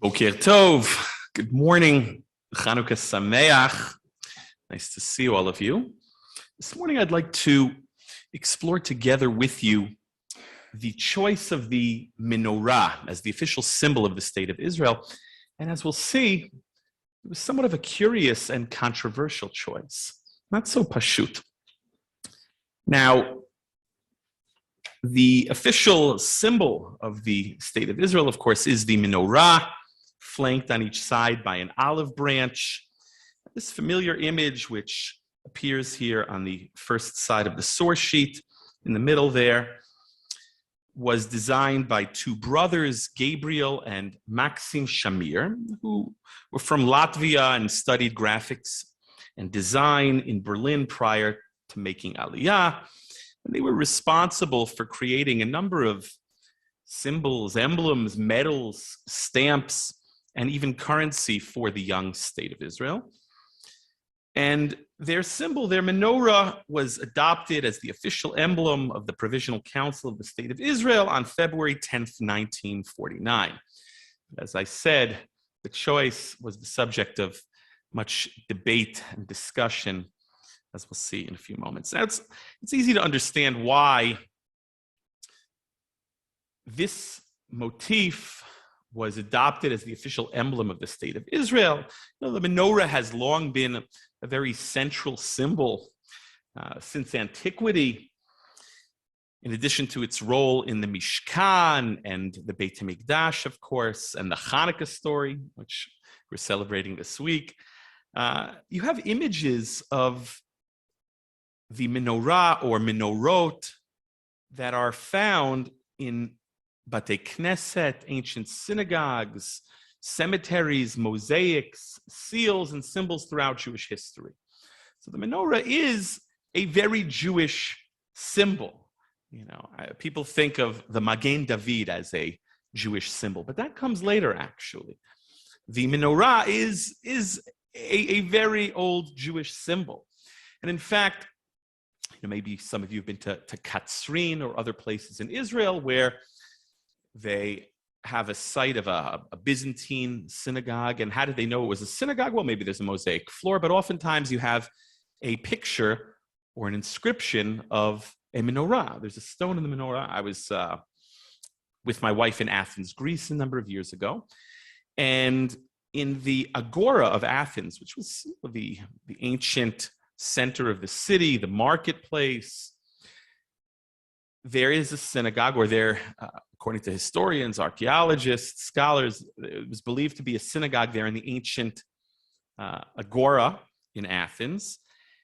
Boker Tov. Good morning. Chanukah Sameach. Nice to see all of you. This morning I'd like to explore together with you the choice of the Menorah as the official symbol of the state of Israel. And as we'll see, it was somewhat of a curious and controversial choice. Not so pashut. Now, the official symbol of the state of Israel, of course, is the Menorah, flanked on each side by an olive branch. This familiar image, which appears here on the first side of the source sheet, in the middle there, was designed by two brothers, Gabriel and Maxim Shamir, who were from Latvia and studied graphics and design in Berlin prior to making Aliyah. And they were responsible for creating a number of symbols, emblems, medals, stamps, and even currency for the young state of Israel. And their symbol, their menorah, was adopted as the official emblem of the Provisional Council of the State of Israel on February 10th, 1949. As I said, the choice was the subject of much debate and discussion, as we'll see in a few moments. Now, it's easy to understand why this motif was adopted as the official emblem of the state of Israel. You know, the menorah has long been a very central symbol since antiquity. In addition to its role in the Mishkan and the Beit HaMikdash, of course, and the Hanukkah story, which we're celebrating this week, you have images of the menorah or menorot that are found in Batei Knesset, ancient synagogues, cemeteries, mosaics, seals, and symbols throughout Jewish history. So the menorah is a very Jewish symbol. You know, people think of the Magen David as a Jewish symbol, but that comes later, actually. The menorah is a very old Jewish symbol. And in fact, you know, maybe some of you have been to Katzrin or other places in Israel where they have a site of a Byzantine synagogue. And how did they know it was a synagogue? Well, maybe there's a mosaic floor, but oftentimes you have a picture or an inscription of a menorah. There's a stone in the menorah. I was with my wife in Athens, Greece, a number of years ago. And in the Agora of Athens, which was the ancient center of the city, the marketplace, there is a synagogue, or there, according to historians, archaeologists, scholars, it was believed to be a synagogue there in the ancient Agora in Athens.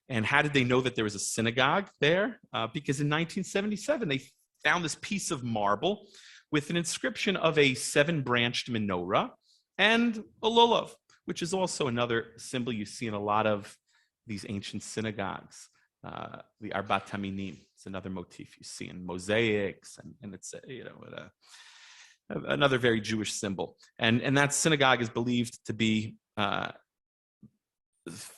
And how did they know that there was a synagogue there? Because in 1977, they found this piece of marble with an inscription of a 7-branched menorah and a lulav, which is also another symbol you see in a lot of these ancient synagogues. The Arbat Taminim. It's another motif you see in mosaics, and it's another very Jewish symbol. And that synagogue is believed to be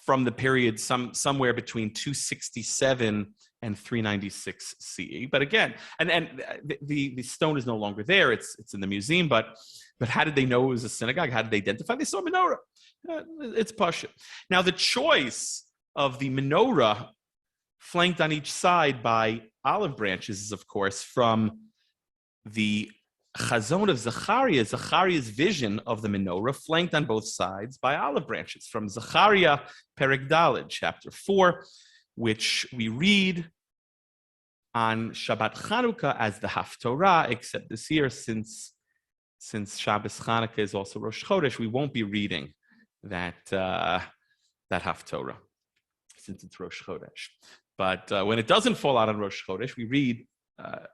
from the period somewhere between 267 and 396 CE. But again, and the stone is no longer there. It's in the museum. But how did they know it was a synagogue? How did they identify? They saw a menorah. It's Pasha. Now the choice of the menorah flanked on each side by olive branches is, of course, from the Chazon of Zechariah's vision of the menorah, flanked on both sides by olive branches, from Zechariah Perek Daled, chapter 4, which we read on Shabbat Chanukah as the Haftorah, except this year, since Shabbos Chanukah is also Rosh Chodesh, we won't be reading that Haftorah, since it's Rosh Chodesh. But when it doesn't fall out on Rosh Chodesh, we read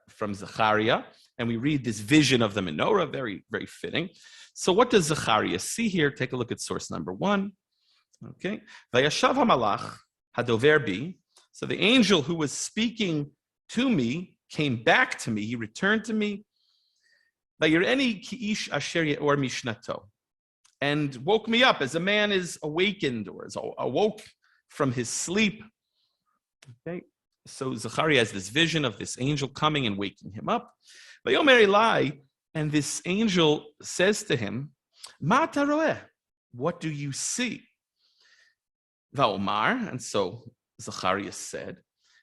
from Zechariah, and we read this vision of the menorah, very, very fitting. So what does Zechariah see here? Take a look at source number 1. Okay. Vayashav hamalach hadover bi. So the angel who was speaking to me came back to me. He returned to me. Vayireni ki ish asher ye'or mishnato. And woke me up as a man is awakened or is awoke from his sleep. Okay, so Zechariah has this vision of this angel coming and waking him up. And this angel says to him, Ma ata roeh? What do you see? Va'omar, and so Zacharias said,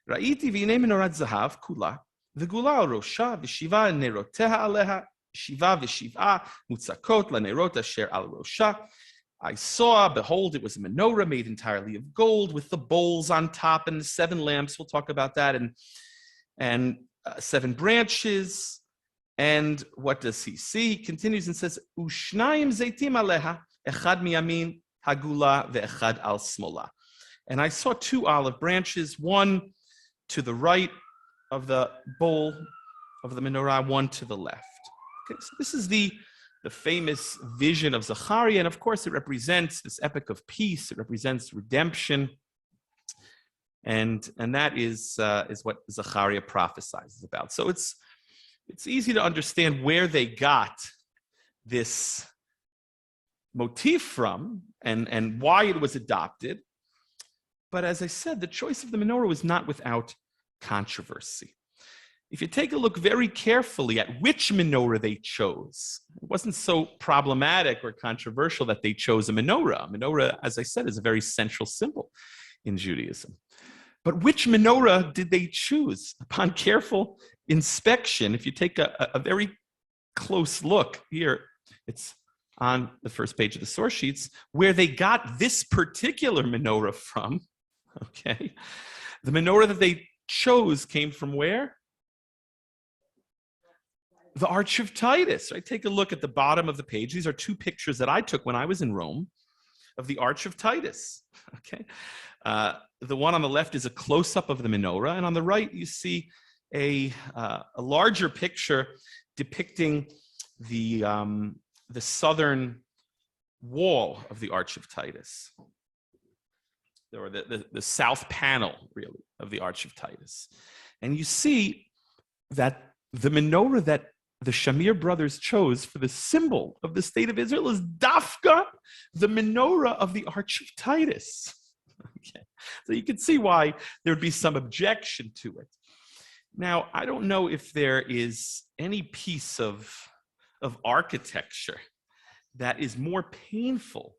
Ra'iti v'inei menorat zahav kula, v'gula al rosha, v'shiva neroteha aleha, shiva v'shiv'a mutzakot lanerot asher al rosha. I saw, behold, it was a menorah made entirely of gold with the bowls on top and the 7 lamps. We'll talk about that, and 7 branches. And what does he see? He continues and says, Ushnayim zeitim aleha, echad miyamin hagula ve'echad al smola. And I saw 2 olive branches, one to the right of the bowl of the menorah, one to the left. Okay, so this is the famous vision of Zechariah, and of course it represents this epic of peace. It represents redemption, and that is what Zechariah prophesies about. So it's easy to understand where they got this motif from and why it was adopted. But as I said, the choice of the menorah was not without controversy. If you take a look very carefully at which menorah they chose, it wasn't so problematic or controversial that they chose a menorah. A menorah, as I said, is a very central symbol in Judaism. But which menorah did they choose? Upon careful inspection, if you take a very close look here, it's on the first page of the source sheets, where they got this particular menorah from, okay? The menorah that they chose came from where? The Arch of Titus, right? Take a look at the bottom of the page. These are 2 pictures that I took when I was in Rome of the Arch of Titus, okay? The one on the left is a close-up of the menorah, and on the right you see a larger picture depicting the southern wall of the Arch of Titus, or the south panel, really, of the Arch of Titus. And you see that the menorah that the Shamir brothers chose for the symbol of the state of Israel is dafka, the menorah of the Arch of Titus. Okay. So you can see why there would be some objection to it. Now, I don't know if there is any piece of architecture that is more painful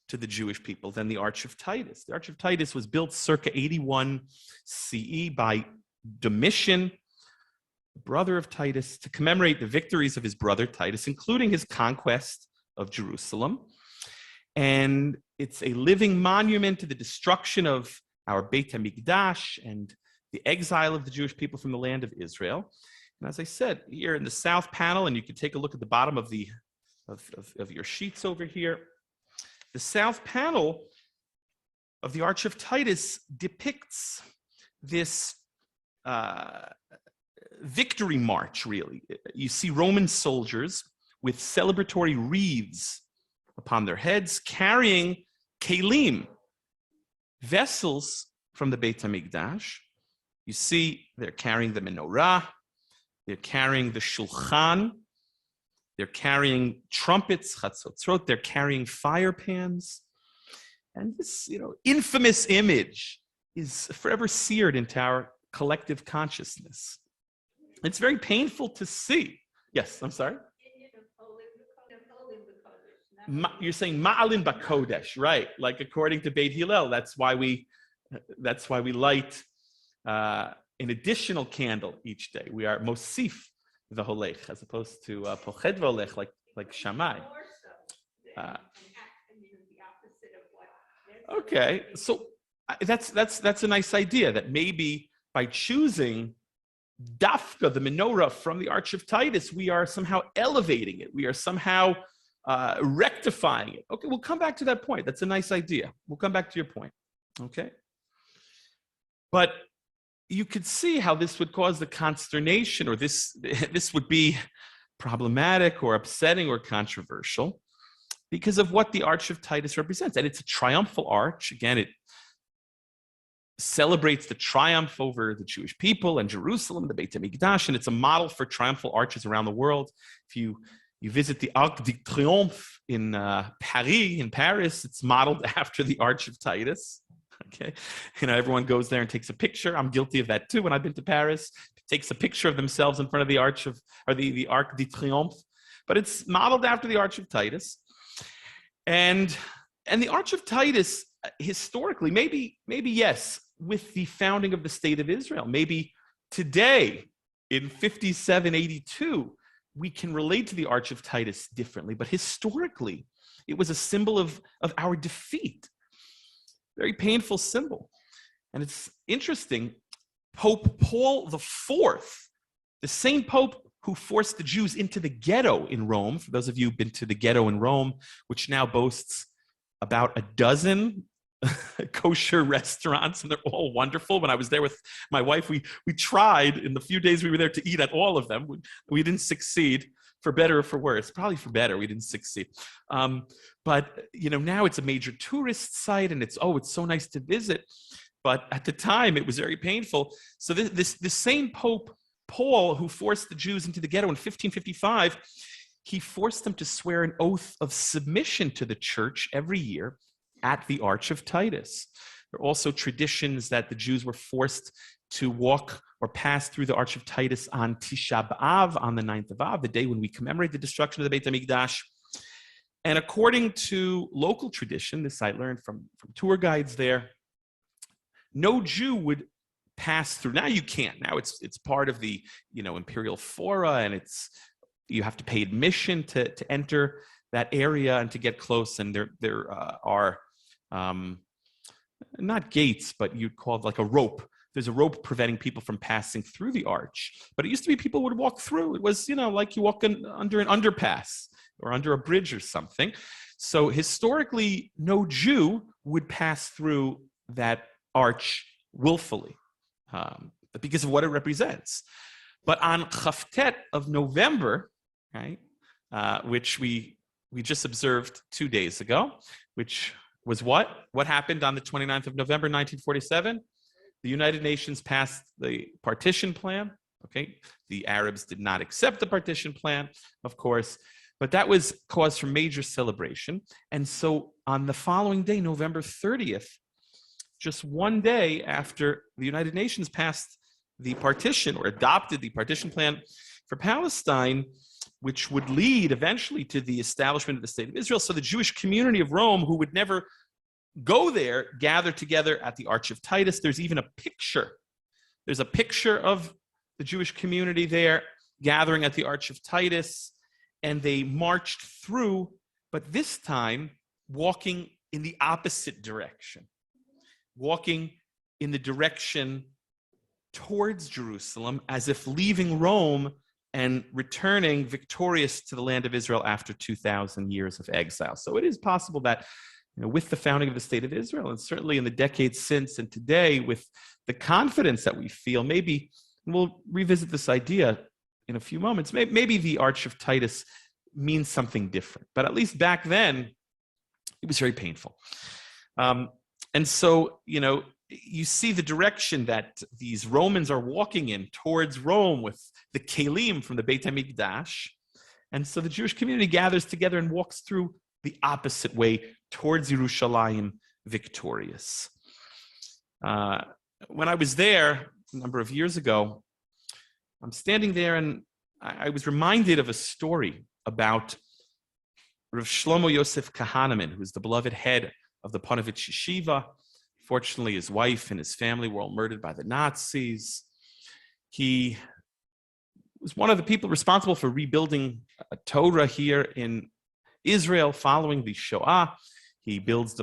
to the Jewish people than the Arch of Titus. The Arch of Titus was built circa 81 CE by Domitian, brother of Titus, to commemorate the victories of his brother Titus, including his conquest of Jerusalem. And it's a living monument to the destruction of our Beit HaMikdash and the exile of the Jewish people from the land of Israel. And as I said, here in the south panel, and you can take a look at the bottom of your sheets over here, the south panel of the Arch of Titus depicts this victory march, really. You see Roman soldiers with celebratory wreaths upon their heads, carrying kelim, vessels from the Beit HaMikdash. You see they're carrying the menorah, they're carrying the shulchan, they're carrying trumpets, chatzotzrot, they're carrying fire pans. And this, infamous image is forever seared into our collective consciousness. It's very painful to see. Yes, I'm sorry? You're saying ma'alin b'kodesh, right? Like according to Beit Hillel, that's why we light an additional candle each day. We are mosif v'holech, as opposed to poched v'holech, like Shammai. Okay, so that's a nice idea, that maybe by choosing dafka, the menorah from the Arch of Titus, we are somehow elevating it. We are somehow rectifying it. Okay, we'll come back to that point. That's a nice idea. We'll come back to your point. Okay? But you could see how this would cause the consternation, or this would be problematic or upsetting or controversial because of what the Arch of Titus represents. And it's a triumphal arch. Again, it celebrates the triumph over the Jewish people and Jerusalem, the Beit HaMikdash, and it's a model for triumphal arches around the world. If you visit the Arc de Triomphe in Paris, it's modeled after the Arch of Titus. Okay, everyone goes there and takes a picture. I'm guilty of that too. When I've been to Paris, takes a picture of themselves in front of the Arc de Triomphe. But it's modeled after the Arch of Titus. And the Arch of Titus, historically, maybe yes, with the founding of the state of Israel, maybe today in 5782, we can relate to the Arch of Titus differently, but historically, it was a symbol of our defeat. Very painful symbol. And it's interesting, Pope Paul IV, the same Pope who forced the Jews into the ghetto in Rome, for those of you who've been to the ghetto in Rome, which now boasts about a dozen kosher restaurants, and they're all wonderful. When I was there with my wife, we tried in the few days we were there to eat at all of them. We didn't succeed, for better or for worse. Probably for better, we didn't succeed. But now it's a major tourist site, and it's so nice to visit. But at the time, it was very painful. So this same Pope Paul, who forced the Jews into the ghetto in 1555, he forced them to swear an oath of submission to the church every year at the Arch of Titus. There are also traditions that the Jews were forced to walk or pass through the Arch of Titus on Tisha B'Av, on the 9th of Av, the day when we commemorate the destruction of the Beit HaMikdash. And according to local tradition, this I learned from tour guides there, no Jew would pass through. Now you can't. Now it's part of the imperial fora, and you have to pay admission to enter that area and to get close. And there are not gates, but you'd call it like a rope. There's a rope preventing people from passing through the arch. But it used to be people would walk through. It was like you walk under an underpass or under a bridge or something. So historically, no Jew would pass through that arch willfully because of what it represents. But on Chaftet of November, right, which we just observed 2 days ago, which was what happened on the 29th of November, 1947? The United Nations passed the partition plan. Okay, the Arabs did not accept the partition plan, of course, but that was cause for major celebration. And so on the following day, November 30th, just one day after the United Nations passed the partition or adopted the partition plan for Palestine, which would lead eventually to the establishment of the state of Israel. So the Jewish community of Rome, who would never go there, gathered together at the Arch of Titus. There's even a picture. There's a picture of the Jewish community there gathering at the Arch of Titus, and they marched through, but this time walking in the opposite direction, walking in the direction towards Jerusalem, as if leaving Rome and returning victorious to the land of Israel after 2,000 years of exile. So it is possible that, with the founding of the state of Israel, and certainly in the decades since and today, with the confidence that we feel, maybe we'll revisit this idea in a few moments. Maybe the Arch of Titus means something different, but at least back then, it was very painful. And so, you see the direction that these Romans are walking in towards Rome with the kelim from the Beit HaMikdash. And so the Jewish community gathers together and walks through the opposite way towards Yerushalayim victorious. When I was there a number of years ago, I'm standing there and I was reminded of a story about Rav Shlomo Yosef Kahaneman, who is the beloved head of the Panovich Yeshiva. Fortunately, his wife and his family were all murdered by the Nazis. He was one of the people responsible for rebuilding a Torah here in Israel following the Shoah. He rebuilds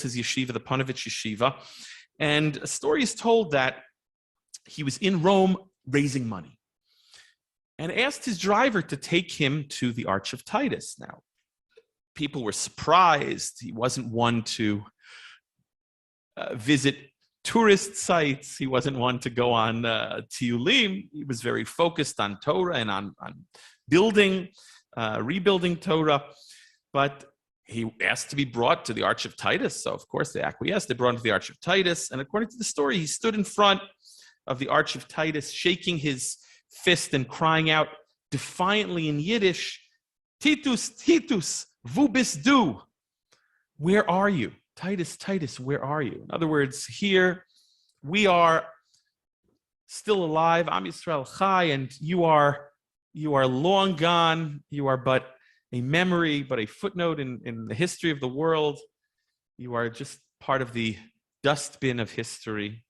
his yeshiva, the Panovich Yeshiva. And a story is told that he was in Rome raising money and asked his driver to take him to the Arch of Titus. Now, people were surprised. He wasn't one to visit tourist sites. He wasn't one to go on tiyulim. He was very focused on Torah and on rebuilding Torah. But he asked to be brought to the Arch of Titus. So, of course, they acquiesced. They brought him to the Arch of Titus. And according to the story, he stood in front of the Arch of Titus, shaking his fist and crying out defiantly in Yiddish, Titus, Titus, wo bist du? Where are you? Titus, Titus, where are you? In other words, here we are still alive, Am Yisrael Chai, and you are long gone. You are but a memory, but a footnote in the history of the world. You are just part of the dustbin of history.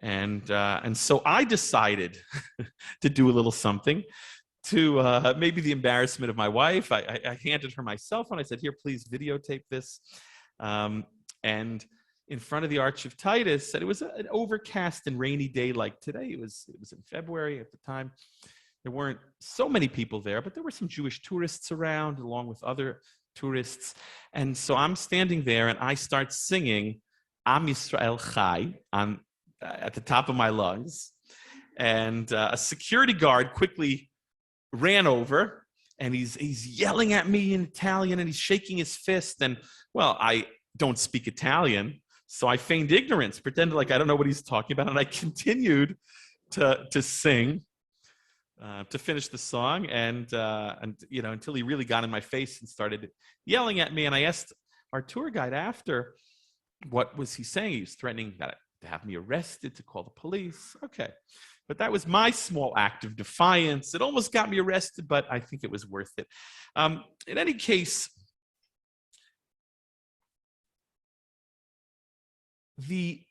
And so I decided to do a little something to maybe the embarrassment of my wife. I handed her my cell phone. I said, here, please videotape this. And in front of the Arch of Titus, and it was an overcast and rainy day like today. It was in February at the time. There weren't so many people there, but there were some Jewish tourists around along with other tourists. And so I'm standing there and I start singing Am Yisrael Chai at the top of my lungs. And a security guard quickly ran over and he's yelling at me in Italian and he's shaking his fist. And well, I don't speak Italian, so I feigned ignorance, pretended like I don't know what he's talking about. And I continued to sing. To finish the song, and until he really got in my face and started yelling at me. And I asked our tour guide after, what was he saying? He was threatening to have me arrested, to call the police. Okay, but that was my small act of defiance. It almost got me arrested, but I think it was worth it. In any case, the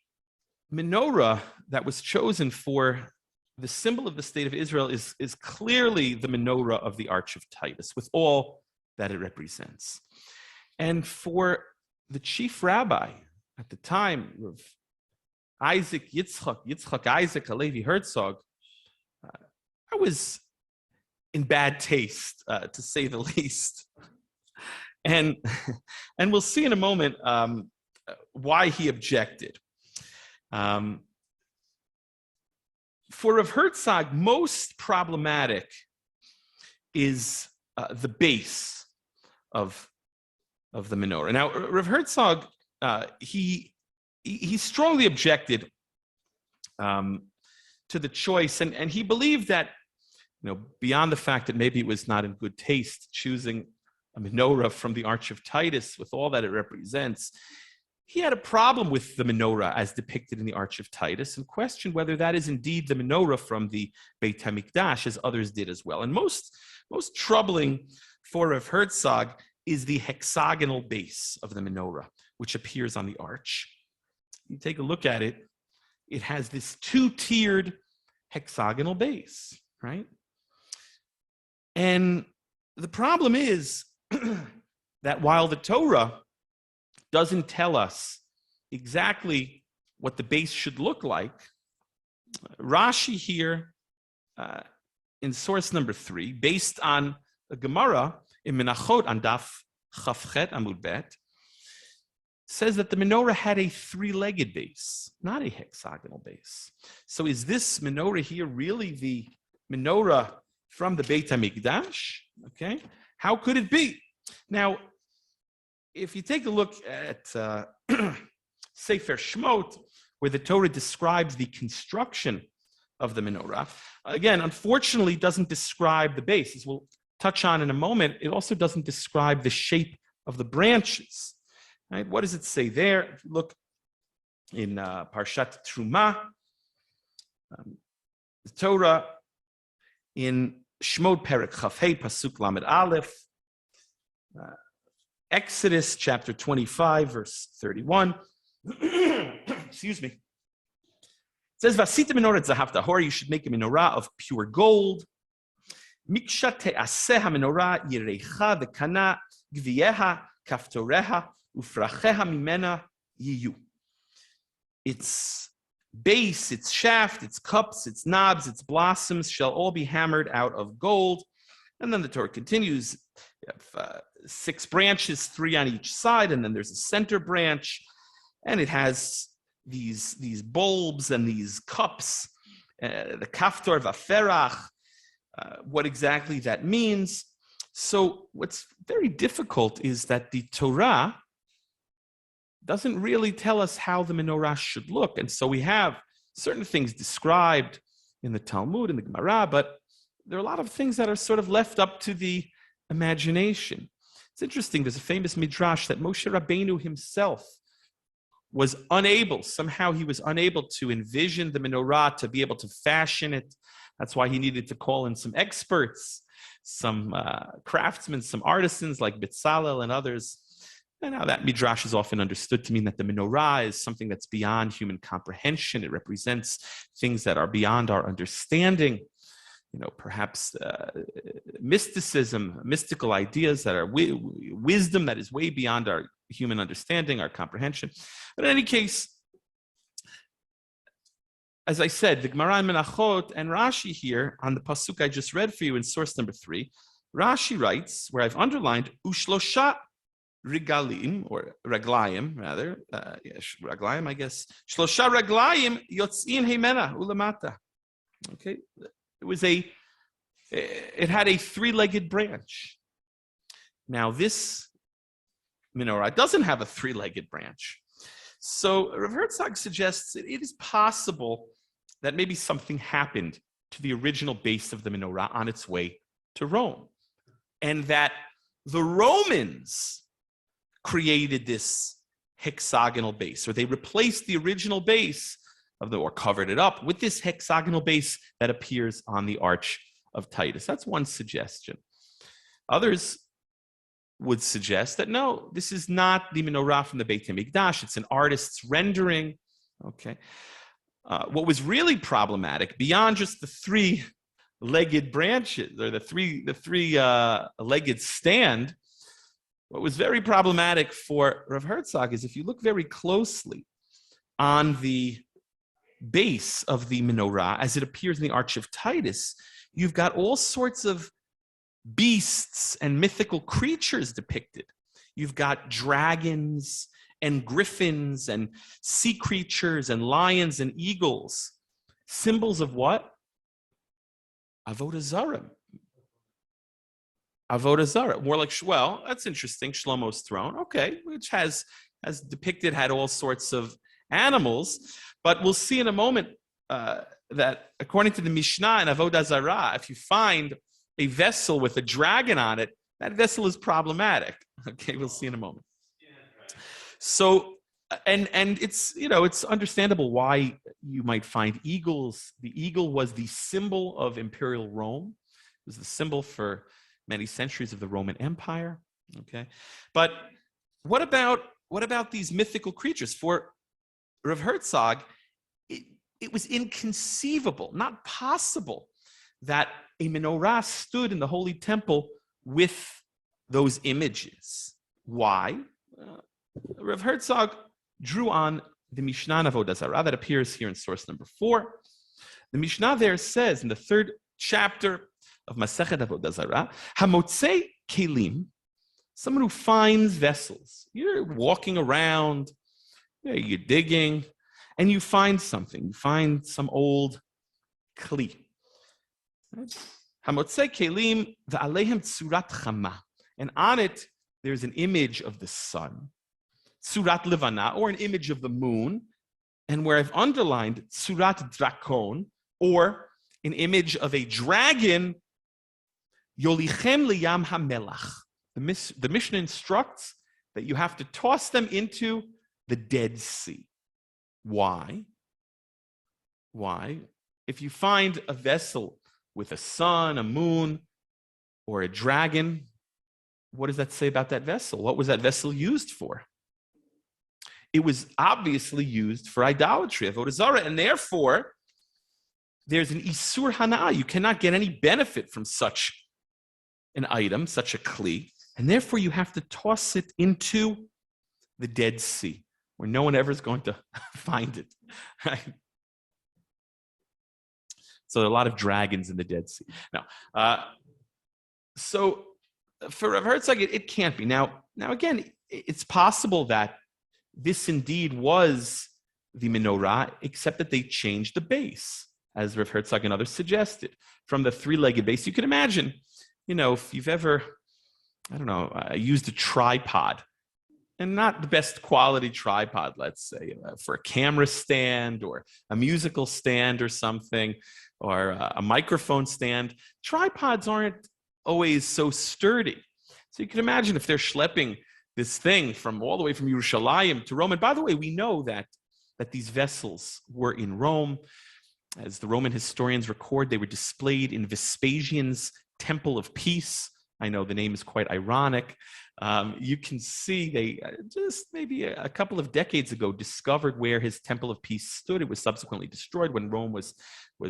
menorah that was chosen for the symbol of the state of Israel is clearly the menorah of the Arch of Titus, with all that it represents. And for the chief rabbi at the time, of Yitzchak Isaac Halevi Herzog, I was in bad taste, to say the least. And we'll see in a moment why he objected. For Rav Herzog, most problematic is the base of the menorah. Now, Rav Herzog, he strongly objected to the choice, and he believed that, beyond the fact that maybe it was not in good taste choosing a menorah from the Arch of Titus with all that it represents, he had a problem with the menorah as depicted in the Arch of Titus and questioned whether that is indeed the menorah from the Beit HaMikdash, as others did as well. And most troubling for Rav Herzog is the hexagonal base of the menorah, which appears on the arch. You take a look at it, it has this two-tiered hexagonal base, right? And the problem is that while the Torah doesn't tell us exactly what the base should look like, Rashi here, in source number 3, based on the Gemara in Menachot on Daf Chavchet Amud Bet, says that the menorah had a 3-legged base, not a hexagonal base. So is this menorah here really the menorah from the Beit HaMikdash? Okay, how could it be? Now, if you take a look at Sefer Shmot, where the Torah describes the construction of the menorah, again, unfortunately, doesn't describe the base. As we'll touch on in a moment, it also doesn't describe the shape of the branches. Right? What does it say there? If you look in Parshat Truma, the Torah in Shmot Perek Chafhei Pasuk Lamed Aleph, Exodus chapter 25, verse 31. Excuse me. It says, Vasita menorah zahav tahor, you should make a menorah of pure gold. Miksha te'aseh ha-menorah yirecha v'kana gviyeha kaftoreha ufracheha mimena yiyu. Its base, its shaft, its cups, its knobs, its blossoms shall all be hammered out of gold. And then the Torah continues. You have 6 branches, 3 on each side, and then there's a center branch, and it has these bulbs and these cups, the kaftor v'aferach, what exactly that means. So what's very difficult is that the Torah doesn't really tell us how the menorah should look. And so we have certain things described in the Talmud and the Gemara, but there are a lot of things that are sort of left up to the imagination. It's interesting, there's a famous midrash that Moshe Rabbeinu himself was unable, somehow he was unable to envision the menorah, to be able to fashion it. That's why he needed to call in some experts craftsmen, some artisans like Bitzalel and others. And now that midrash is often understood to mean that the menorah is something that's beyond human comprehension. It represents things that are beyond our understanding. Perhaps mysticism, mystical ideas that are wisdom that is way beyond our human understanding, our comprehension. But in any case, as I said, the Gemara in Menachot and Rashi here on the pasuk I just read for you in source number 3, Rashi writes, where I've underlined, Ushlosha Regalim, or Raglayim, rather, Raglayim, I guess. Shlosha Raglayim Yotzin Heimena Ulamata. Okay, it had a 3-legged branch. Now this menorah doesn't have a 3-legged branch. So Rav Herzog suggests that it is possible that maybe something happened to the original base of the menorah on its way to Rome, and that the Romans created this hexagonal base, or they replaced the original base or covered it up with this hexagonal base that appears on the Arch of Titus. That's one suggestion. Others would suggest that no, this is not the menorah from the Beit HaMikdash. It's an artist's rendering. Okay. What was really problematic, beyond just the 3-legged branches or the three-legged stand, what was very problematic for Rav Herzog is if you look very closely on the base of the menorah as it appears in the Arch of Titus, you've got all sorts of beasts and mythical creatures depicted. You've got dragons and griffins and sea creatures and lions and eagles. Symbols of what? Avodah Zarah. Avodah Zarah. More like, well, that's interesting. Shlomo's throne. Okay, which has depicted, had all sorts of animals. But we'll see in a moment that according to the Mishnah in Avodah Zarah, if you find a vessel with a dragon on it, that vessel is problematic. Okay, we'll see in a moment. So, and it's understandable why you might find eagles. The eagle was the symbol of imperial Rome. It was the symbol for many centuries of the Roman Empire. Okay, but what about these mythical creatures? For Rav Herzog, it was inconceivable, not possible, that a menorah stood in the Holy Temple with those images. Why? Rav Herzog drew on the Mishnah Avodah Zarah that appears here in source number 4. The Mishnah there says in the 3rd chapter of Masechet Avodah Zarah, Hamotzei Kelim, someone who finds vessels. You're walking around, you're digging, and you find something. You find some old kli. Hamotzei Kelim v'aleihem tzurat chama, and on it there's an image of the sun, tzurat levana, or an image of the moon, and where I've underlined tzurat drakon, or an image of a dragon, yolichem liyam hamelach. The Mishnah instructs that you have to toss them into the Dead Sea. Why? Why? If you find a vessel with a sun, a moon, or a dragon, what does that say about that vessel? What was that vessel used for? It was obviously used for idolatry, avodah zarah, and therefore there's an isur hana. You cannot get any benefit from such an item, such a kli, and therefore you have to toss it into the Dead Sea, where no one ever is going to find it. Right? So there are a lot of dragons in the Dead Sea. Now, so for Rav Herzog, it can't be. Now again, it's possible that this indeed was the menorah, except that they changed the base, as Rav Herzog and others suggested, from the 3-legged base. You can imagine, if you've ever, used a tripod, and not the best quality tripod, let's say, for a camera stand or a musical stand or something, or a microphone stand. Tripods aren't always so sturdy. So you can imagine if they're schlepping this thing from all the way from Yerushalayim to Rome. And by the way, we know that these vessels were in Rome. As the Roman historians record, they were displayed in Vespasian's Temple of Peace. I know the name is quite ironic. You can see they just maybe a couple of decades ago discovered where his Temple of Peace stood. It was subsequently destroyed when Rome was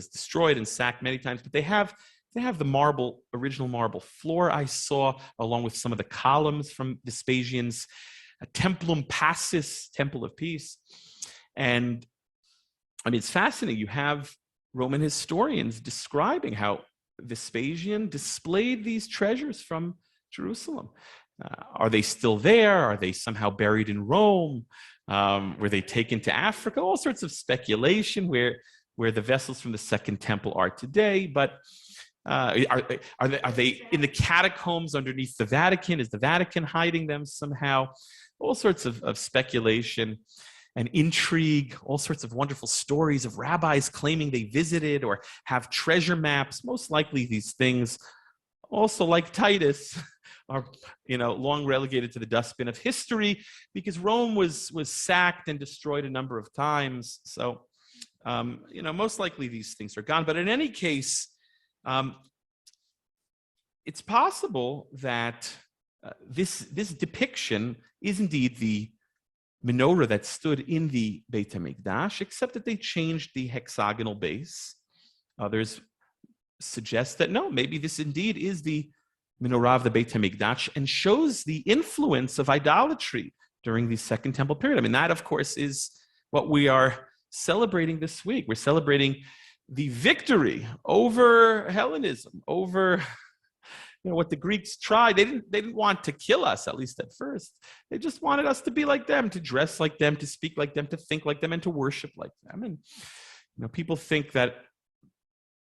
destroyed and sacked many times. But they have the original marble floor I saw, along with some of the columns from Vespasian's Templum Pacis, Temple of Peace. And I mean, it's fascinating. You have Roman historians describing how Vespasian displayed these treasures from Jerusalem. Are they still there? Are they somehow buried in Rome? Were they taken to Africa? All sorts of speculation where the vessels from the Second Temple are today. But are they in the catacombs underneath the Vatican? Is the Vatican hiding them somehow? All sorts of speculation and intrigue, all sorts of wonderful stories of rabbis claiming they visited or have treasure maps. Most likely these things, also like Titus, are long relegated to the dustbin of history, because Rome was sacked and destroyed a number of times. So most likely these things are gone. But in any case, it's possible that this depiction is indeed the menorah that stood in the Beit HaMikdash, except that they changed the hexagonal base. Others suggest that no, maybe this indeed is the menorah of the Beit HaMikdash and shows the influence of idolatry during the Second Temple period. I mean, that, of course, is what we are celebrating this week. We're celebrating the victory over Hellenism, over what the Greeks tried. They didn't want to kill us, at least at first. They just wanted us to be like them, to dress like them, to speak like them, to think like them, and to worship like them. And people think that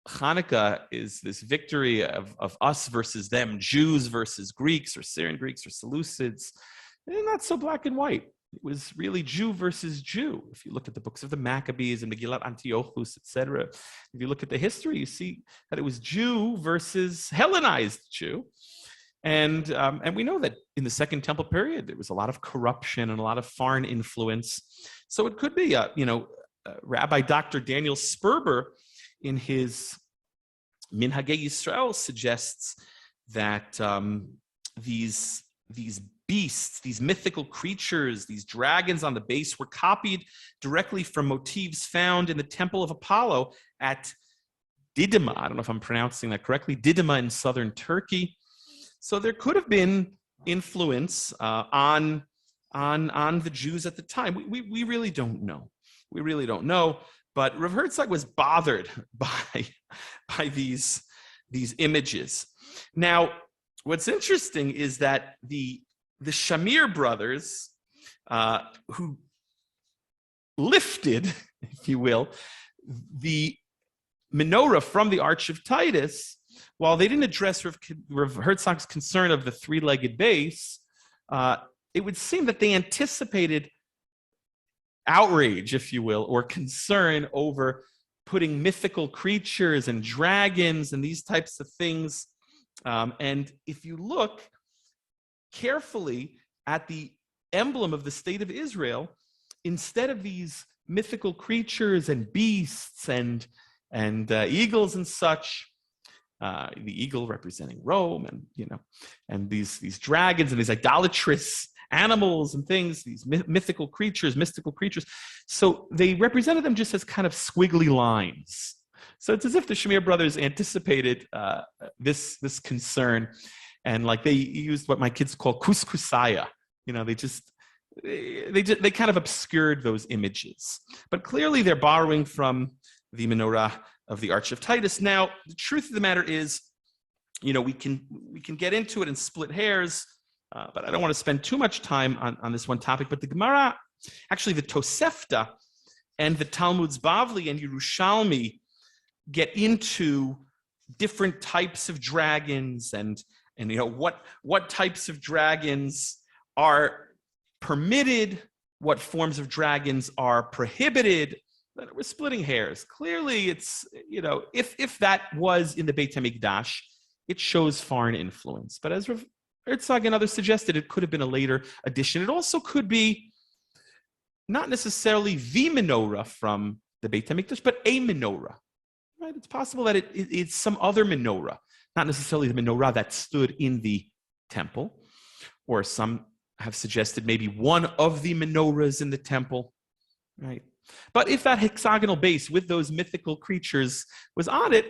Hanukkah is this victory of us versus them, Jews versus Greeks, or Syrian Greeks or Seleucids. And not so black and white. It was really Jew versus Jew. If you look at the books of the Maccabees and Megillat Antiochus, etc., if you look at the history, you see that it was Jew versus Hellenized Jew. And we know that in the Second Temple period, there was a lot of corruption and a lot of foreign influence. So it could be, Rabbi Dr. Daniel Sperber, in his Minhagei Yisrael, suggests that these beasts, these mythical creatures, these dragons on the base, were copied directly from motifs found in the Temple of Apollo at Didyma. I don't know if I'm pronouncing that correctly. Didyma in southern Turkey. So there could have been influence on the Jews at the time. We really don't know. We really don't know. But Rav Herzog was bothered by these images. Now, what's interesting is that the Shamir brothers, who lifted, if you will, the menorah from the Arch of Titus, while they didn't address Rav Herzog's concern of the three-legged base, it would seem that they anticipated outrage, if you will, or concern over putting mythical creatures and dragons and these types of things. And if you look carefully at the emblem of the state of Israel, instead of these mythical creatures and beasts and eagles and such, the eagle representing Rome, and these dragons and these idolatrous animals and things, these mystical creatures. So they represented them just as kind of squiggly lines. So it's as if the Shamir brothers anticipated this concern, and like they used what my kids call couscousaya. They kind of obscured those images. But clearly they're borrowing from the menorah of the Arch of Titus. Now, the truth of the matter is, we can get into it and split hairs, but I don't want to spend too much time on this one topic. But the Gemara, actually the Tosefta and the Talmud's Bavli and Yerushalmi get into different types of dragons and what types of dragons are permitted, what forms of dragons are prohibited. But we're splitting hairs. Clearly, it's, if that was in the Beit HaMikdash, it shows foreign influence. But as Rav Herzog and others suggested, it could have been a later addition. It also could be not necessarily the menorah from the Beit HaMikdash, but a menorah. Right? It's possible that it's some other menorah. not necessarily the menorah that stood in the temple, or some have suggested maybe one of the menorahs in the temple, right? But if that hexagonal base with those mythical creatures was on it,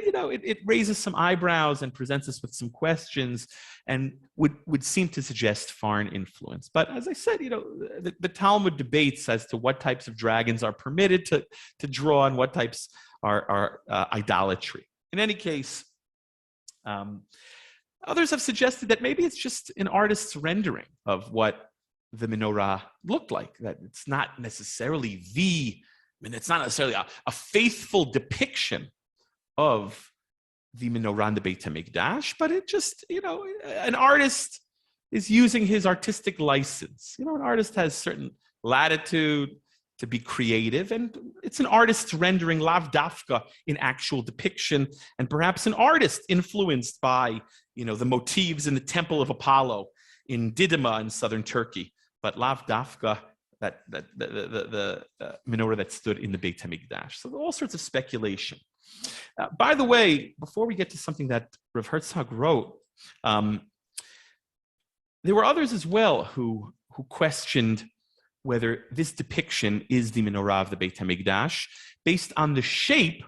it raises some eyebrows and presents us with some questions and would seem to suggest foreign influence. But as I said, the Talmud debates as to what types of dragons are permitted to draw and what types are idolatry. In any case, others have suggested that maybe it's just an artist's rendering of what the menorah looked like, that it's not necessarily a faithful depiction of the menorah in the Beit HaMikdash, but it just, an artist is using his artistic license. An artist has certain latitude to be creative, and it's an artist's rendering, lav dafka, in actual depiction, and perhaps an artist influenced by, the motifs in the Temple of Apollo in Didyma in southern Turkey, but lav dafka, the menorah that stood in the Beit HaMikdash. So all sorts of speculation. By the way, before we get to something that Rav Herzog wrote, there were others as well who questioned whether this depiction is the menorah of the Beit HaMikdash based on the shape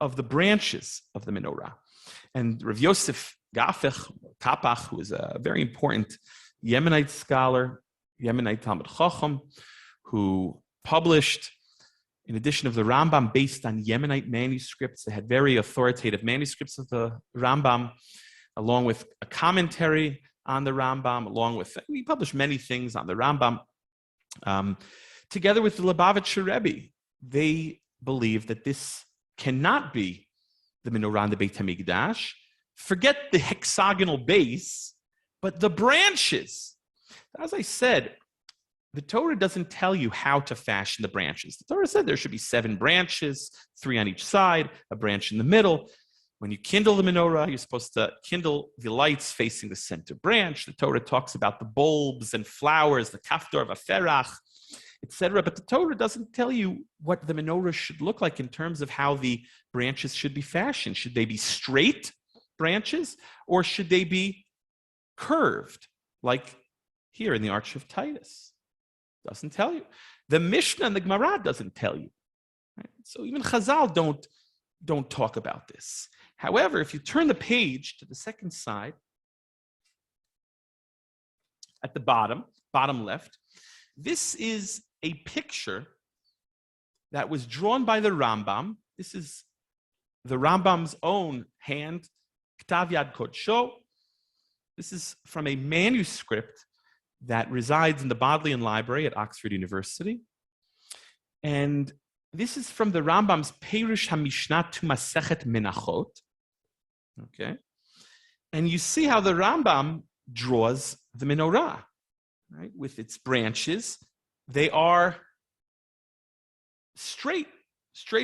of the branches of the menorah. And Rav Yosef Kapach, who is a very important Yemenite scholar, Yemenite Talmud Chacham, who published an edition of the Rambam based on Yemenite manuscripts. They had very authoritative manuscripts of the Rambam, along with a commentary on the Rambam, we published many things on the Rambam. Together with the Lubavitcher Rebbe, they believe that this cannot be the menorah in the Beit HaMikdash. Forget the hexagonal base, but the branches. As I said, the Torah doesn't tell you how to fashion the branches. The Torah said there should be 7 branches, 3 on each side, a branch in the middle. When you kindle the menorah, you're supposed to kindle the lights facing the center branch. The Torah talks about the bulbs and flowers, the kaftor v'ferach, etc. But the Torah doesn't tell you what the menorah should look like in terms of how the branches should be fashioned. Should they be straight branches, or should they be curved, like here in the Arch of Titus? Doesn't tell you. The Mishnah and the Gemara doesn't tell you. Right? So even Chazal don't talk about this. However, if you turn the page to the second side, at the bottom left, this is a picture that was drawn by the Rambam. This is the Rambam's own hand, Ktav Yad Kodsho. This is from a manuscript that resides in the Bodleian Library at Oxford University. And this is from the Rambam's Perush HaMishnah to Masechet Menachot. Okay. And you see how the Rambam draws the menorah, right? With its branches. They are straight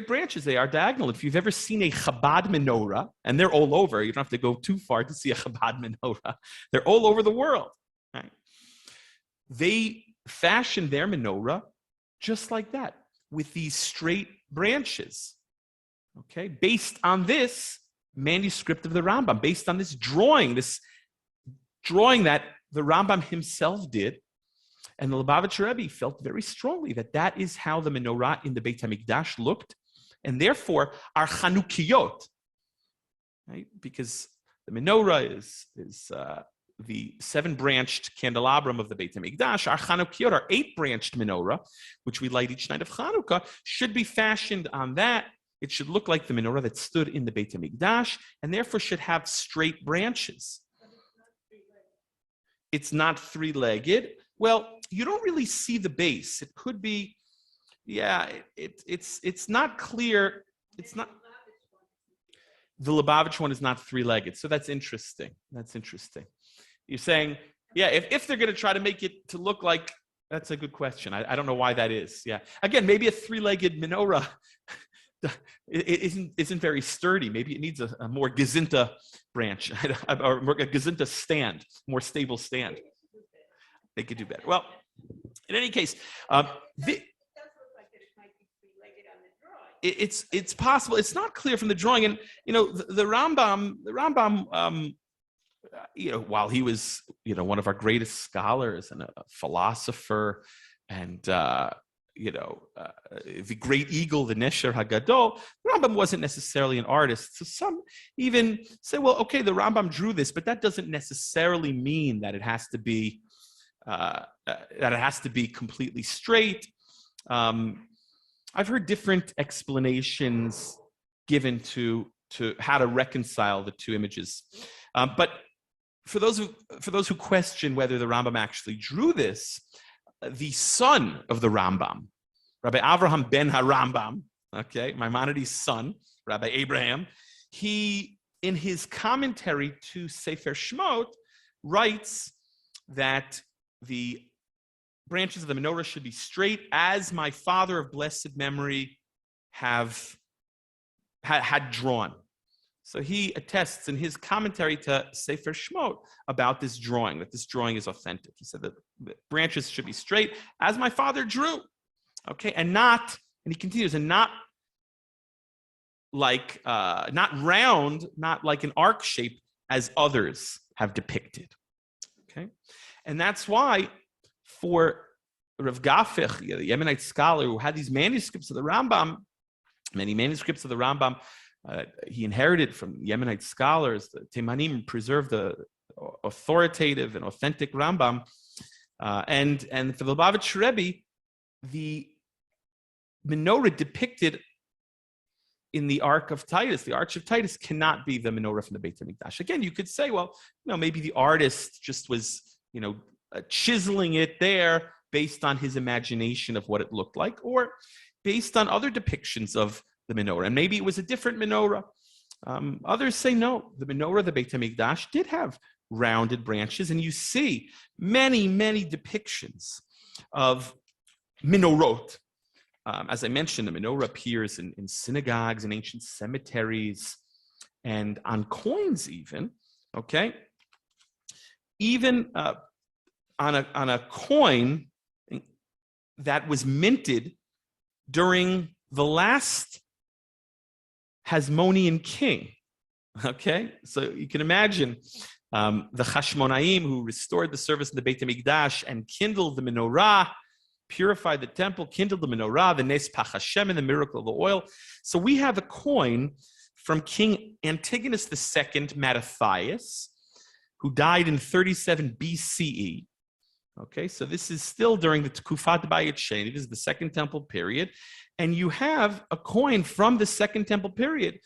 branches. They are diagonal. If you've ever seen a Chabad menorah, and they're all over, you don't have to go too far to see a Chabad menorah. They're all over the world, right? They fashion their menorah just like that, with these straight branches, okay? Based on this manuscript of the Rambam, based on this drawing that the Rambam himself did. And the Lubavitcher Rebbe felt very strongly that that is how the menorah in the Beit HaMikdash looked, and therefore our Chanukiyot, right? Because the menorah is the 7-branched candelabrum of the Beit HaMikdash. Our Chanukiyot, our 8-branched menorah, which we light each night of Chanukah, should be fashioned on that. It should look like the menorah that stood in the Beit HaMikdash, and therefore should have straight branches. It's not 3-legged. Well, you don't really see the base. It could be, it's not clear. It's not. The Lubavitch one is not 3-legged, so that's interesting. You're saying, if they're going to try to make it to look like, that's a good question. I don't know why that is. Yeah, again, maybe a 3-legged menorah isn't very sturdy. Maybe it needs a more gezinta branch, or a gezinta stand, more stable stand. They could do better. Well, in any case, it does look like it might be 3-legged on the drawing. it's possible. It's not clear from the drawing, and the Rambam, while he was one of our greatest scholars and a philosopher, and the great eagle, the Nesher Hagadol, the Rambam wasn't necessarily an artist. So some even say, well, okay, the Rambam drew this, but that doesn't necessarily mean that it has to be completely straight. I've heard different explanations given to how to reconcile the two images, but for those who question whether the Rambam actually drew this, the son of the Rambam, Rabbi Avraham ben HaRambam, okay, Maimonides' son, Rabbi Abraham, he, in his commentary to Sefer Shemot, writes that the branches of the menorah should be straight, as my father of blessed memory had drawn. So he attests in his commentary to Sefer Shemot about this drawing, that this drawing is authentic. He said that the branches should be straight, as my father drew, okay, and he continues, and not like, not round, not like an arc shape as others have depicted, okay? And that's why for Rav Gafich, the Yemenite scholar who had these manuscripts of the Rambam, many manuscripts of the Rambam, he inherited from Yemenite scholars. The Teimanim preserved the authoritative and authentic Rambam, and for the Lubavitch Rebbe, the menorah depicted in the Ark of Titus, the Arch of Titus, cannot be the menorah from the Beit HaMikdash. Again, you could say, well, maybe the artist just was, chiseling it there based on his imagination of what it looked like, or based on other depictions of the menorah, and maybe it was a different menorah. Others say no, the menorah of the Beit HaMikdash did have rounded branches, and you see many, many depictions of menorot. As I mentioned, the menorah appears in synagogues and ancient cemeteries, and on coins even, okay? Even on a coin that was minted during the last Hasmonean king, okay? So you can imagine the Hashmonaim who restored the service in the Beit HaMikdash and kindled the menorah, purified the temple, kindled the menorah, the Nes Pach Hashem, and the miracle of the oil. So we have a coin from King Antigonus II Mattathias, who died in 37 BCE. Okay, so this is still during the Tkufat Bayit Sheni. This is the Second Temple period. And you have a coin from the Second Temple period,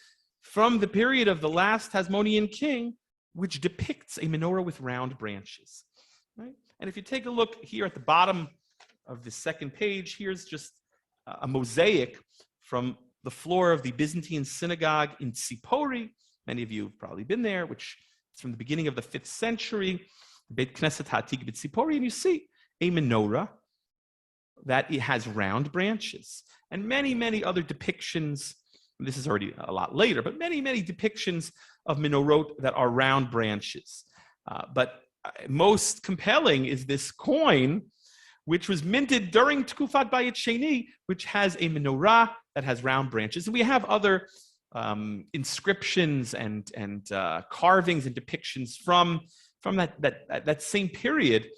from the period of the last Hasmonean king, which depicts a menorah with round branches. Right? And if you take a look here at the bottom of the second page, here's just a mosaic from the floor of the Byzantine synagogue in Tzipori. Many of you have probably been there, which is from the beginning of the 5th century. Beit Knesset Ha'atik B'Tzipori, and you see a menorah that it has round branches, and many, many other depictions. This is already a lot later, but many, many depictions of menorot that are round branches. But most compelling is this coin, which was minted during Tkufat Bayit Sheni, which has a menorah that has round branches, and we have other inscriptions and carvings and depictions from that same period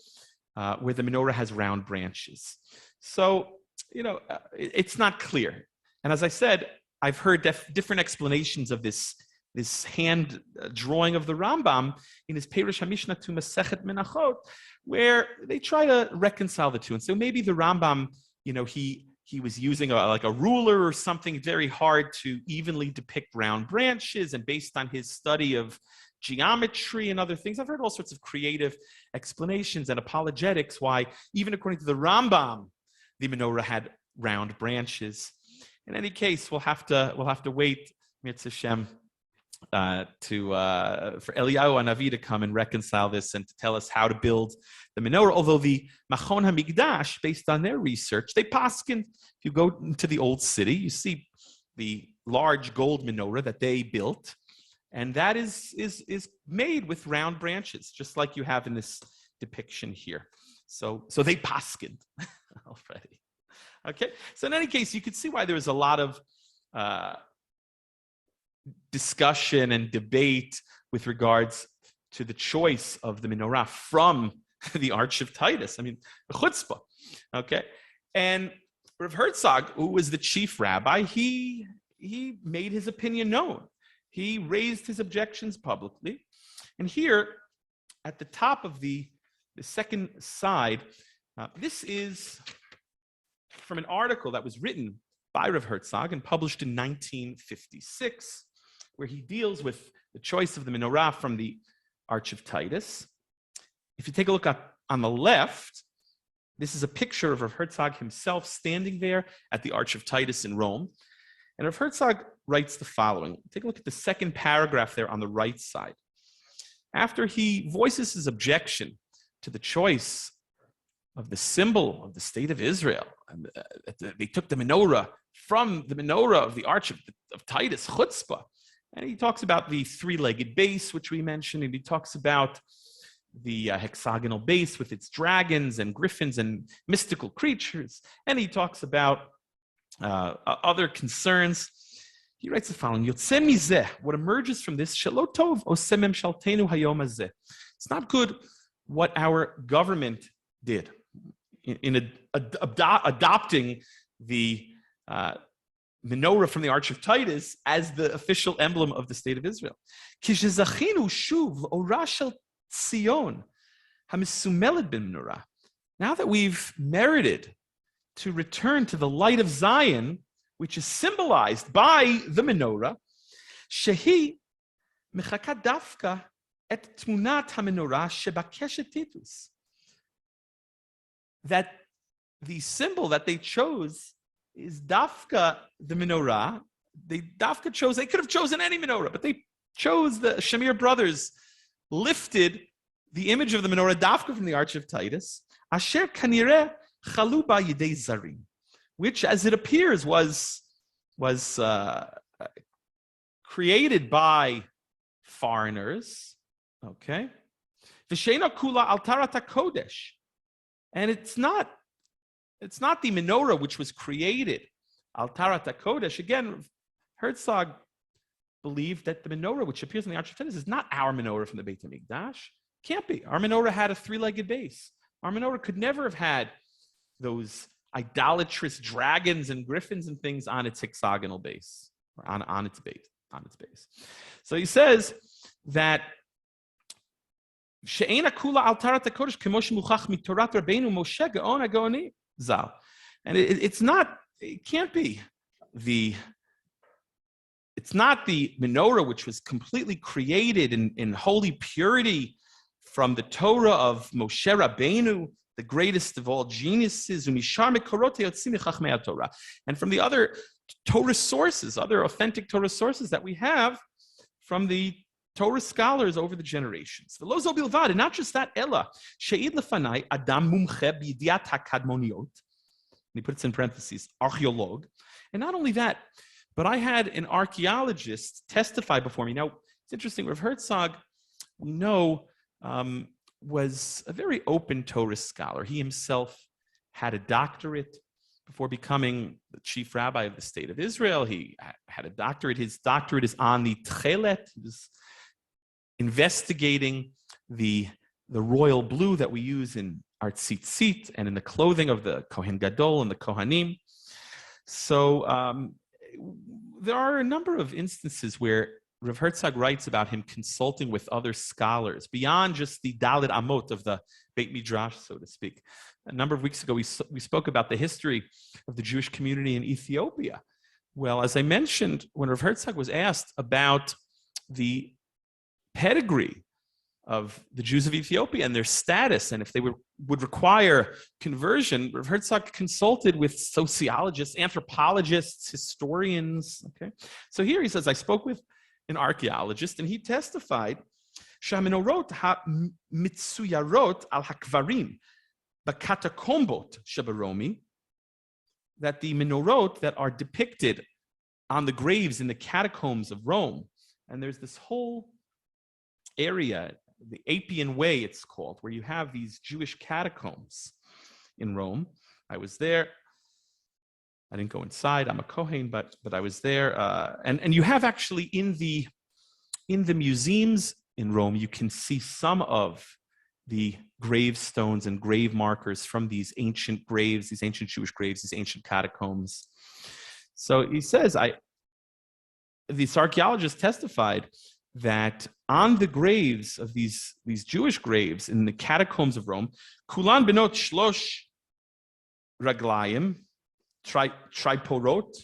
where the menorah has round branches. So, it's not clear. And as I said, I've heard different explanations of this hand drawing of the Rambam in his Perush HaMishnah to Masechet Menachot, where they try to reconcile the two. And so maybe the Rambam, he was using like a ruler or something, very hard to evenly depict round branches, and based on his study of geometry and other things. I've heard all sorts of creative explanations and apologetics why, even according to the Rambam, the menorah had round branches. In any case, we'll have to wait, Mitzvah Shem, for Eliyahu Hanavi to come and reconcile this and to tell us how to build the menorah. Although the Machon HaMikdash, based on their research, they paskin. If you go into the old city, you see the large gold menorah that they built, and that is made with round branches, just like you have in this depiction here. So they paskind already. Okay, so in any case, you could see why there was a lot of discussion and debate with regards to the choice of the menorah from the Arch of Titus. I mean, the chutzpah. Okay, and Rav Herzog, who was the chief rabbi, he made his opinion known. He raised his objections publicly, and here at the top of the second side, this is from an article that was written by Rav Herzog and published in 1956, where he deals with the choice of the menorah from the Arch of Titus. If you take a look on the left, this is a picture of Rav Herzog himself standing there at the Arch of Titus in Rome. And Rav Herzog writes the following. Take a look at the second paragraph there on the right side. After he voices his objection to the choice of the symbol of the state of Israel, and they took the menorah from the menorah of the Arch of Titus, chutzpah, and he talks about the three-legged base, which we mentioned, and he talks about the hexagonal base with its dragons and griffins and mystical creatures, and he talks about other concerns. He writes the following: Yotzeh mizeh, what emerges from this, shelo tov oseh memshaltenu hayom hazeh. It's not good what our government did in adopting the menorah from the Arch of Titus as the official emblem of the state of Israel. Kishezachinu shuv ora shel Tzion hamisumeled ben menorah. Now that we've merited to return to the light of Zion, which is symbolized by the menorah, shehi mechaka dafka et tmunat hamenorah shebakeshet titus. That the symbol that they chose is dafka the menorah. They could have chosen any menorah, but they chose the Shamir brothers, lifted the image of the menorah dafka from the Arch of Titus, asher kanireh chaluba yidei zarim, which, as it appears, was created by foreigners. Okay, v'sheina kula altarat hakodesh, and it's not the menorah which was created. Altarat hakodesh. Again, Herzog believed that the menorah which appears in the Arch of Titus is not our menorah from the Beit HaMikdash. Can't be. Our menorah had a three-legged base. Our menorah could never have had those idolatrous dragons and griffins and things on its hexagonal base, or on its base. So he says that she'ena kula altarat hakodesh kemo shemuchach mitorat Rabbeinu Moshe Gaon HaGaoni Zal, and it's not the menorah which was completely created in holy purity from the Torah of Moshe Rabbeinu, the greatest of all geniuses, and from the other Torah sources, other authentic Torah sources that we have from the Torah scholars over the generations. And not just that, Ella, She'id lefanai Adam mumche b'yidiat hakadmoniot. And he puts in parentheses, archeolog. And not only that, but I had an archaeologist testify before me. Now, it's interesting, Rav Herzog, we know, was a very open Torah scholar. He himself had a doctorate before becoming the chief rabbi of the state of Israel. He had a doctorate. His doctorate is on the tchelet. He was investigating the royal blue that we use in our tzitzit and in the clothing of the Kohen Gadol and the Kohanim. So there are a number of instances where Rav Herzog writes about him consulting with other scholars beyond just the Dalit Amot of the Beit Midrash, so to speak. A number of weeks ago, we spoke about the history of the Jewish community in Ethiopia. Well, as I mentioned, when Rav Herzog was asked about the pedigree of the Jews of Ethiopia and their status, and if they would require conversion, Rav Herzog consulted with sociologists, anthropologists, historians. Okay, so here he says, I spoke with an archaeologist, and he testified, "Shamenorot ha-mitzuyarot al hakvarim b'katakombot shebaromi," that the menorot that are depicted on the graves in the catacombs of Rome, and there's this whole area, the Appian Way it's called, where you have these Jewish catacombs in Rome. I was there. I didn't go inside. I'm a Kohen, but I was there. And you have actually in the museums in Rome, you can see some of the gravestones and grave markers from these ancient graves, these ancient Jewish graves, these ancient catacombs. So he says, these archaeologists testified that on the graves of these Jewish graves in the catacombs of Rome, kulan benot shlosh raglayim, tripod,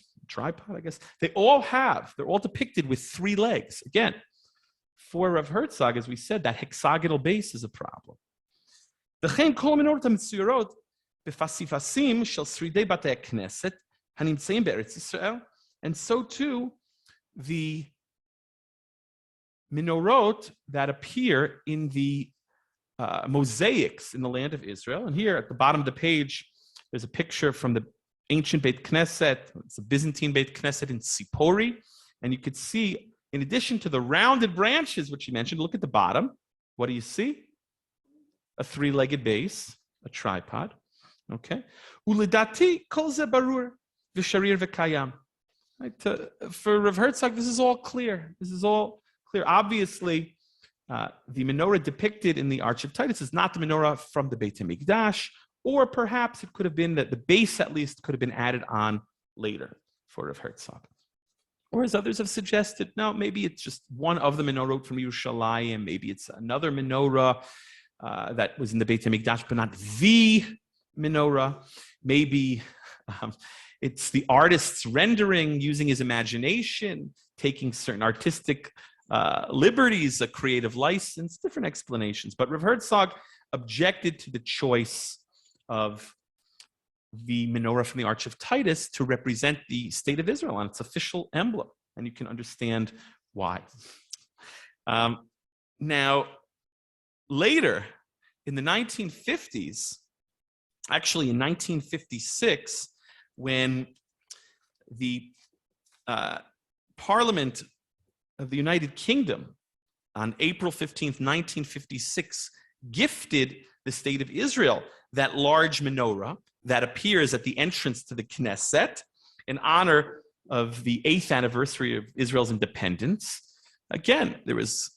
I guess, they're all depicted with 3 legs. Again, for Rav Herzog, as we said, that hexagonal base is a problem. וכן כל המנורות המצוירות בפסיפסים של שרידי בתי הכנסת הנמצאים בארץ ישראל, and so too the menorot that appear in the mosaics in the land of Israel. And here at the bottom of the page, there's a picture from the ancient Beit Knesset. It's a Byzantine Beit Knesset in Sipori. And you could see, in addition to the rounded branches, which you mentioned, look at the bottom. What do you see? A 3-legged base, a tripod. Okay. Ulidati kol ze barur v'sharir v'kayam. For Rav Herzog, this is all clear. Obviously, the menorah depicted in the Arch of Titus is not the menorah from the Beit HaMikdash, or perhaps it could have been that the base, at least, could have been added on later for Rav Herzog. Or as others have suggested, no, maybe it's just one of the menorot from Yerushalayim. Maybe it's another menorah that was in the Beit HaMikdash, but not the menorah. Maybe it's the artist's rendering, using his imagination, taking certain artistic liberties, a creative license, different explanations. But Rav Herzog objected to the choice of the menorah from the Arch of Titus to represent the state of Israel on its official emblem. And you can understand why. Now, later, in the 1950s, actually in 1956, when the Parliament of the United Kingdom, on April 15th, 1956, gifted the state of Israel that large menorah that appears at the entrance to the Knesset in honor of the 8th anniversary of Israel's independence. Again, there was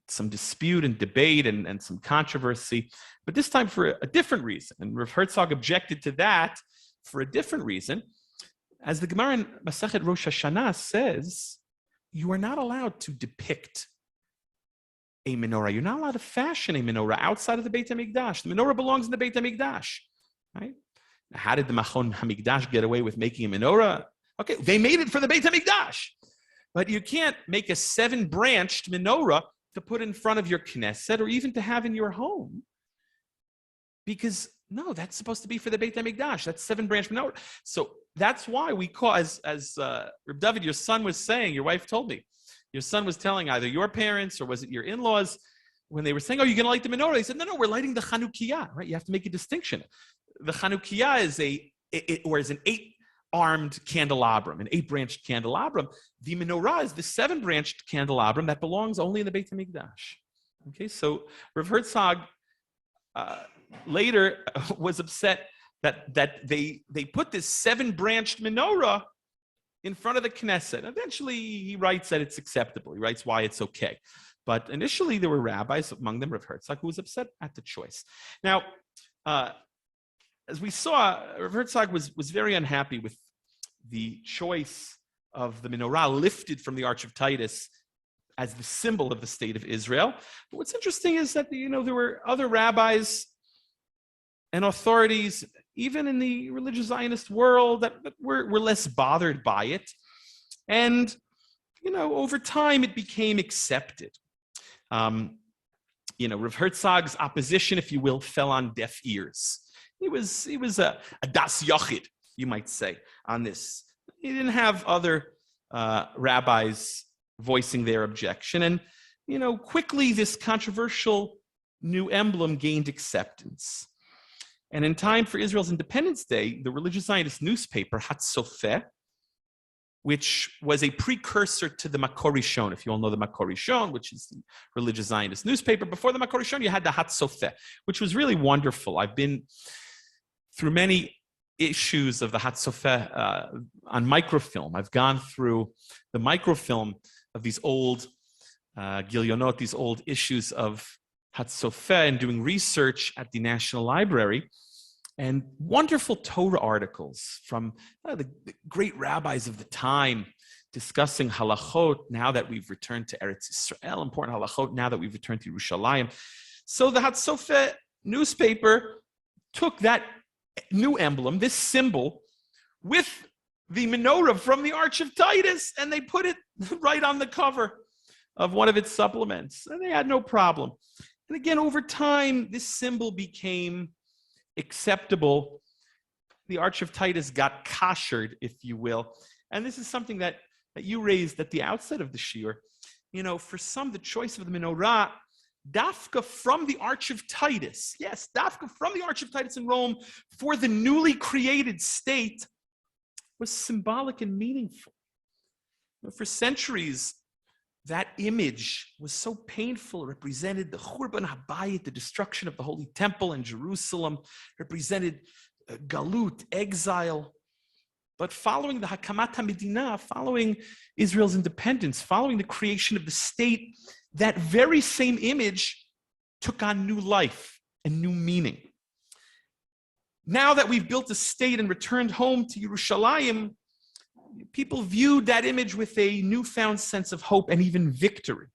some dispute and debate and some controversy, but this time for a different reason. And Rav Herzog objected to that for a different reason. As the Gemara in Masechet Rosh Hashanah says, you are not allowed to depict a menorah. You're not allowed to fashion a menorah outside of the Beit HaMikdash. The menorah belongs in the Beit HaMikdash, right? Now, how did the Machon HaMikdash get away with making a menorah? Okay, they made it for the Beit HaMikdash. But you can't make a 7-branched menorah to put in front of your Knesset or even to have in your home. Because, no, that's supposed to be for the Beit HaMikdash. That's 7-branch menorah. So that's why we call, as Reb David, your son was saying, your wife told me, your son was telling either your parents or was it your in-laws, when they were saying, oh, you're going to light the menorah? He said, no, we're lighting the Chanukiah, right? You have to make a distinction. The Chanukiah is an 8-armed candelabrum, an 8-branched candelabrum. The menorah is the 7-branched candelabrum that belongs only in the Beit HaMikdash. Okay, so Rav Herzog later was upset that they put this 7-branched menorah in front of the Knesset. Eventually, he writes that it's acceptable. He writes why it's okay. But initially, there were rabbis, among them Rav Herzog, who was upset at the choice. Now, as we saw, Rav Herzog was very unhappy with the choice of the menorah lifted from the Arch of Titus as the symbol of the state of Israel. But what's interesting is that, there were other rabbis and authorities, even in the religious Zionist world, that were less bothered by it. And, over time, it became accepted. Rav Herzog's opposition, if you will, fell on deaf ears. He was a das yochid, you might say, on this. He didn't have other rabbis voicing their objection. And, quickly this controversial new emblem gained acceptance. And in time for Israel's Independence Day, the religious Zionist newspaper, Hatzofeh, which was a precursor to the Makor Rishon, if you all know the Makor Rishon, which is the religious Zionist newspaper. Before the Makor Rishon, you had the Hatzofeh, which was really wonderful. I've been through many issues of the Hatzofeh on microfilm. I've gone through the microfilm of these old Gilyonot, these old issues of Hatzofeh, and doing research at the National Library, and wonderful Torah articles from the great rabbis of the time discussing halachot now that we've returned to Eretz Yisrael, important halachot now that we've returned to Yerushalayim. So the Hatzofeh newspaper took that new emblem, this symbol, with the menorah from the Arch of Titus, and they put it right on the cover of one of its supplements, and they had no problem. And again, over time, this symbol became acceptable. The Arch of Titus got koshered, if you will. And this is something that you raised at the outset of the shiur. You know, for some, the choice of the menorah, dafka from the Arch of Titus, yes, dafka from the Arch of Titus in Rome for the newly created state, was symbolic and meaningful. You know, for centuries, that image was so painful. It represented the Churban Habayit, the destruction of the Holy Temple in Jerusalem, represented galut, exile. But following the Hakamat HaMedina, following Israel's independence, following the creation of the state, that very same image took on new life and new meaning. Now that we've built a state and returned home to Yerushalayim, people viewed that image with a newfound sense of hope and even victory.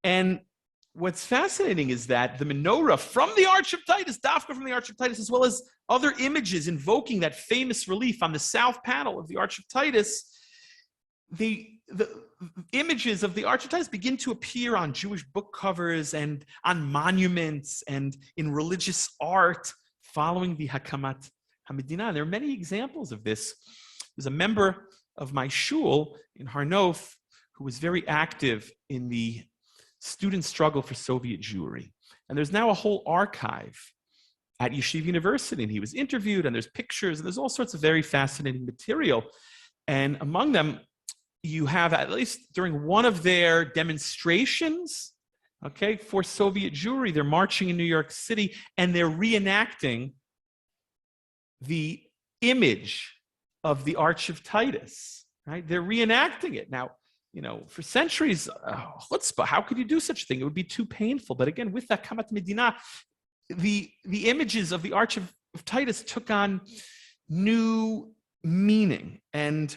And what's fascinating is that the menorah from the Arch of Titus, dafka from the Arch of Titus, as well as other images invoking that famous relief on the south panel of the Arch of Titus, the images of the Arch of Titus begin to appear on Jewish book covers and on monuments and in religious art following the Hakamat HaMedina. There are many examples of this. There's a member of my shul in Har Nof who was very active in the student struggle for Soviet Jewry. And there's now a whole archive at Yeshiva University, and he was interviewed, and there's pictures, and there's all sorts of very fascinating material. And among them, you have, at least during one of their demonstrations, okay, for Soviet Jewry, they're marching in New York City, and they're reenacting the image of the Arch of Titus, right? They're reenacting it. Now, you know, for centuries, chutzpah, how could you do such a thing? It would be too painful. But again, with that Hakamat HaMedina, the images of the Arch of Titus took on new meaning. And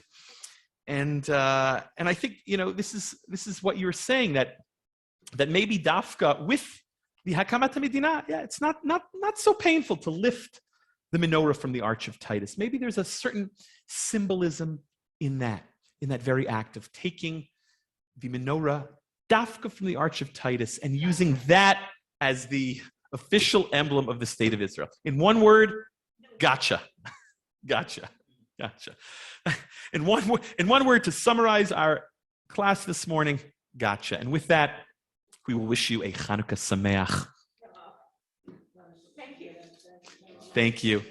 I think, you know, this is what you were saying, that maybe dafka with the Hakamat HaMedina, yeah, it's not so painful to lift the menorah from the Arch of Titus. Maybe there's a certain symbolism in that very act of taking the menorah, dafka from the Arch of Titus, and using that as the official emblem of the state of Israel. In one word, gotcha. Gotcha. Gotcha. In one word to summarize our class this morning, gotcha. And with that, we will wish you a Chanukah Sameach. Thank you. Thank you.